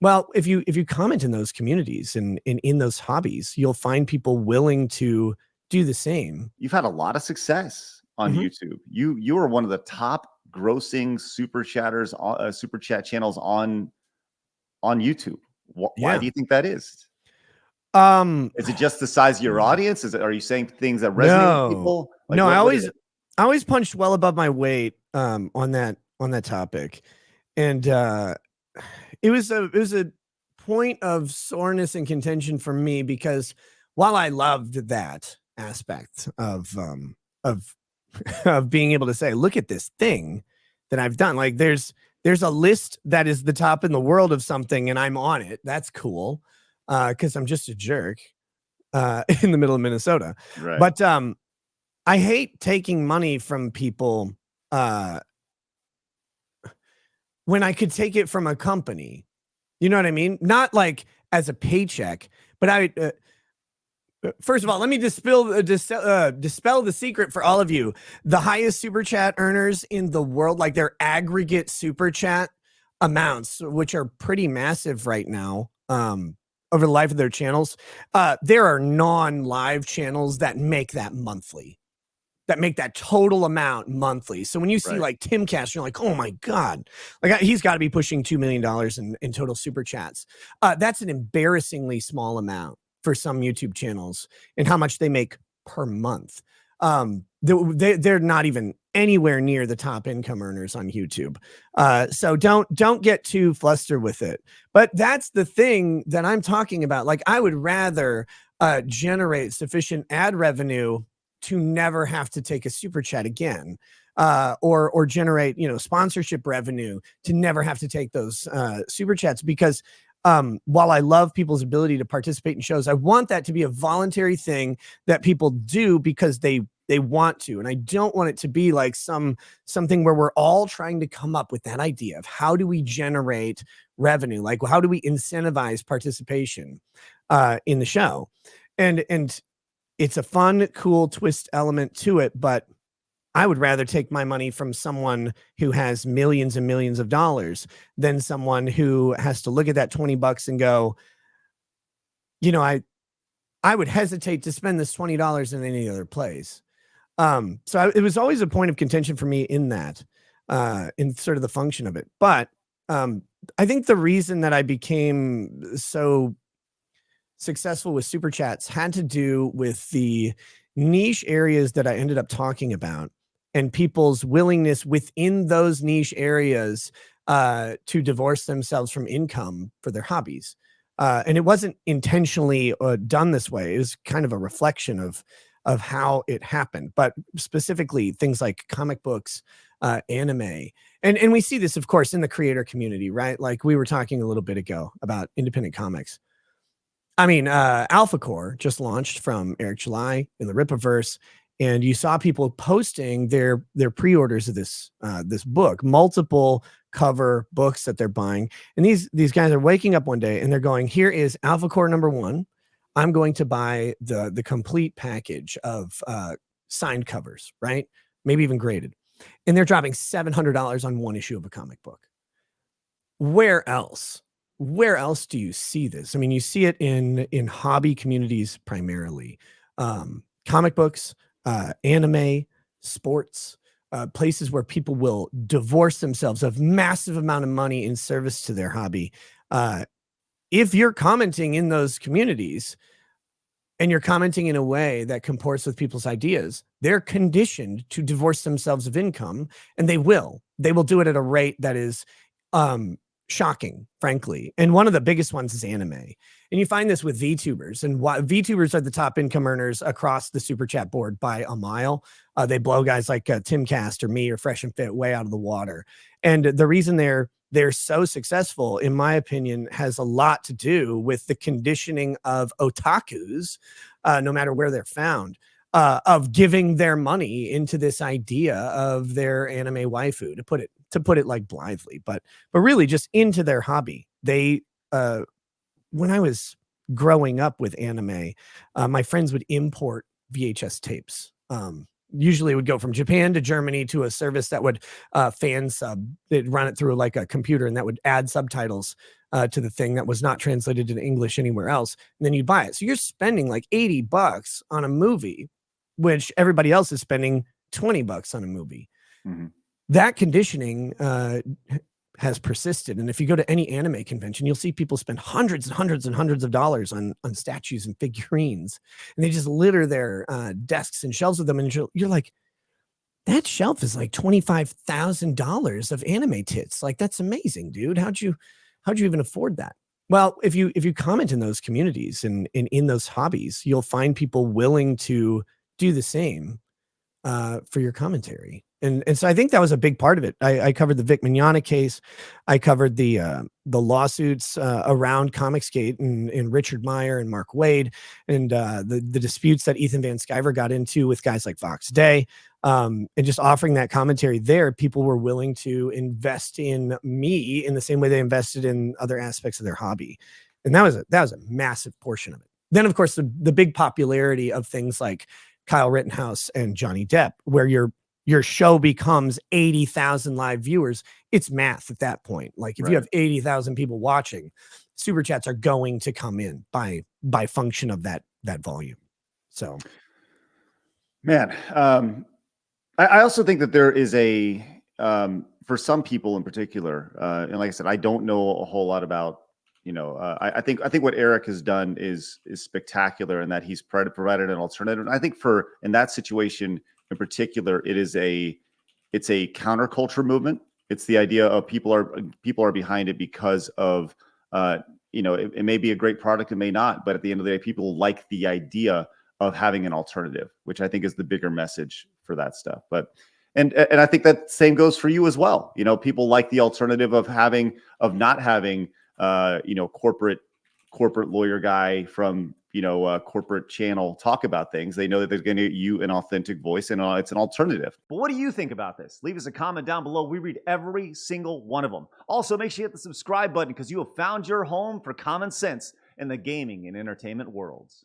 Well, if you comment in those communities and in those hobbies, you'll find people willing to do the same. You've had a lot of success on YouTube. You are one of the top grossing super chatters, super chat channels on YouTube. Why do you think that is? Is it just the size of your audience? Are you saying things that resonate with people? Like, no, I always punched well above my weight on that topic, and it was a point of soreness and contention for me, because while I loved that aspect of of being able to say, look at this thing that I've done, like there's a list that is the top in the world of something and I'm on it. That's cool. Because I'm just a jerk in the middle of Minnesota. Right. But I hate taking money from people when I could take it from a company. You know what I mean? Not like as a paycheck, but first of all, let me dispel the secret for all of you. The highest super chat earners in the world, like their aggregate super chat amounts, which are pretty massive right now, over the life of their channels, there are non-live channels that make that monthly, that make that total amount monthly. So when you see like Timcast, you're like, oh my God, like he's got to be pushing $2 million in total super chats. That's an embarrassingly small amount for some YouTube channels and how much they make per month. They're not even anywhere near the top income earners on YouTube. So don't get too flustered with it. But that's the thing that I'm talking about. Like I would rather generate sufficient ad revenue to never have to take a super chat again, or generate, sponsorship revenue to never have to take those super chats, because while I love people's ability to participate in shows, I want that to be a voluntary thing that people do because they want to. And I don't want it to be like something where we're all trying to come up with that idea of how do we generate revenue? Like, how do we incentivize participation in the show? And it's a fun, cool twist element to it, but I would rather take my money from someone who has millions and millions of dollars than someone who has to look at that $20 and go, I would hesitate to spend this $20 in any other place. It was always a point of contention for me in that, in sort of the function of it. But I think the reason that I became so successful with super chats had to do with the niche areas that I ended up talking about and people's willingness within those niche areas to divorce themselves from income for their hobbies. And it wasn't intentionally done this way. It was kind of a reflection of how it happened, but specifically things like comic books, anime. And we see this, of course, in the creator community, right? Like we were talking a little bit ago about independent comics. I mean, Alpha Core just launched from Eric July in the Rippaverse, and you saw people posting their pre-orders of this book, multiple cover books that they're buying. And these guys are waking up one day and they're going, here is Alpha Core #1. I'm going to buy the complete package of signed covers, right? Maybe even graded. And they're dropping $700 on one issue of a comic book. Where else do you see this? I mean, you see it in hobby communities primarily, comic books, anime, sports, places where people will divorce themselves of massive amount of money in service to their hobby. If you're commenting in those communities and you're commenting in a way that comports with people's ideas, they're conditioned to divorce themselves of income, and they will do it at a rate that is shocking, frankly. And one of the biggest ones is anime. And you find this with VTubers, and VTubers are the top income earners across the super chat board by a mile. They blow guys like Timcast or me or Fresh and Fit way out of the water. And the reason they're so successful, in my opinion, has a lot to do with the conditioning of otakus, no matter where they're found, of giving their money into this idea of their anime waifu, to put it like blithely, but really just into their hobby. They, when I was growing up with anime, my friends would import VHS tapes, usually it would go from Japan to Germany to a service that would fan sub. They'd run it through like a computer, and that would add subtitles to the thing that was not translated into English anywhere else. And then you buy it. So you're spending like $80 on a movie, which everybody else is spending $20 on a movie. Mm-hmm. That conditioning has persisted. And if you go to any anime convention, you'll see people spend hundreds and hundreds and hundreds of dollars on statues and figurines, and they just litter their desks and shelves with them. And you're like, that shelf is like $25,000 of anime tits. Like, that's amazing, dude. How'd you even afford that? Well, if you comment in those communities and in those hobbies, you'll find people willing to do the same for your commentary. And so I think that was a big part of it. I covered the Vic Mignogna case. I covered the lawsuits around Comicsgate and Richard Meyer and Mark Waid, and the disputes that Ethan Van Sciver got into with guys like Fox Day. And just offering that commentary there, people were willing to invest in me in the same way they invested in other aspects of their hobby. And that was a massive portion of it. Then, of course, the big popularity of things like Kyle Rittenhouse and Johnny Depp, where your show becomes 80,000 live viewers. It's math at that point. Like, if you have 80,000 people watching, super chats are going to come in by function of that volume. So, man, I also think that there is a for some people in particular, and like I said, I don't know a whole lot about. I think what Eric has done is spectacular in that he's provided an alternative. And I think in that situation in particular, it's a counterculture movement. It's the idea of people are behind it because of it may be a great product, it may not, but at the end of the day, people like the idea of having an alternative, which I think is the bigger message for that stuff. But and I think that same goes for you as well. People like the alternative of not having corporate lawyer guy from corporate channel talk about things. They know that they're going to get you an authentic voice, and it's an alternative. But what do you think about this? Leave us a comment down below. We read every single one of them. Also, make sure you hit the subscribe button, because you have found your home for common sense in the gaming and entertainment worlds.